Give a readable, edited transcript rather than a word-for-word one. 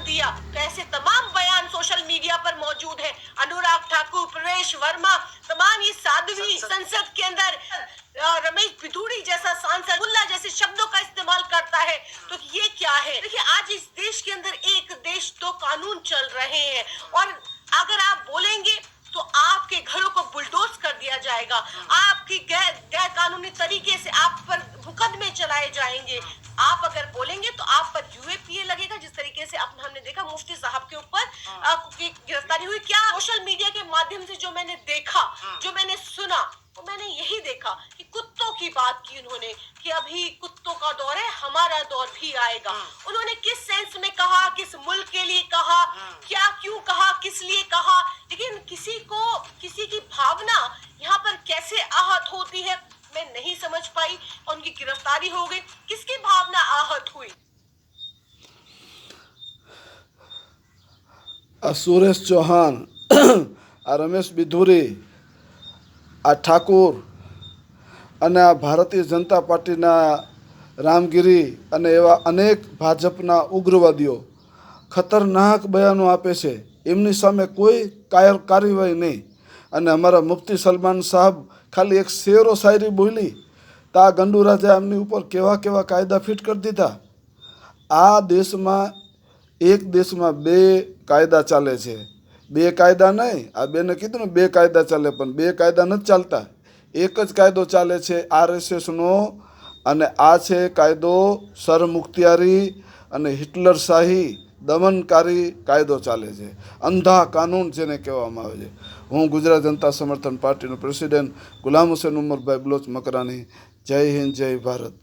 दिया। तो ऐसे तमाम बयान सोशल मीडिया पर मौजूद है। अनुराग ठाकुर, प्रवेश वर्मा, तमाम ये साध्वी संसद के अंदर रमेश पिथौड़ी जैसा सांसद मुल्ला जैसे शब्दों का इस्तेमाल करता है। तो ये क्या है? देखिए, आज इस देश के अंदर एक देश दो कानून चल रहे हैं, और अगर आप बोलेंगे तो आपके घरों को बुलडोज कर दिया जाएगा। आपकी गैर कानूनी तरीके से आप पर मुकदमे चलाए जाएंगे। आप अगर बोलेंगे तो आप पर यूएपीए लगेगा। जिस तरीके से हमने देखा मुफ्ती साहब के ऊपर गिरफ्तारी हुई। क्या सोशल मीडिया के माध्यम से जो मैंने देखा, जो मैंने सुना, तो मैंने यही देखा कि कुत्तों की बात की उन्होंने, कि अभी कुत्तों का दौर है, हमारा दौर भी आएगा। उन्होंने किस सेंस में कहा, किस मुल्क के लिए कहा, क्या क्यों कहा, किस लिए कहा, लेकिन किसी की भावना यहाँ पर कैसे आहत होती है मैं नहीं समझ पाई। उनकी गिरफ्तारी हो गई, किसकी भावना आहत हुई? सुरेश चौहान, रमेश बिधुरी, ઠાકુર અને ભારતીય જનતા પાર્ટીના રામગીરી અને એવા અનેક ભાજપના ઉગ્રવાદીઓ ખતરનાક બયાનો આપે છે. એમની સામે કોઈ કાર્યવાહી નહીં. અને અમારા મુફ્તી સલમાન સાહેબ ખાલી એક શેરો શાયરી બોલી તો આ ગંડુ રાજા એમની ઉપર કેવા કેવા કાયદા ફિટ કરી દીધા. આ દેશમાં એક દેશમાં બે કાયદા ચાલે છે. બે કાયદા નહીં, આ બેને કીધું ને બે કાયદા ચાલે, પણ બે કાયદા નથી ચાલતા. એક જ કાયદો ચાલે છે આરએસએસનો, અને આ છે કાયદો સરમુખત્યારી અને હિટલરશાહી દમનકારી કાયદો ચાલે છે. અંધા કાનૂન જેને કહેવામાં આવે છે. હું ગુજરાત જનતા સમર્થન પાર્ટીનો પ્રેસિડેન્ટ ગુલામ હુસૈન ઉમરભાઈ બલોચ મકરાણી. જય હિન્દ, જય ભારત.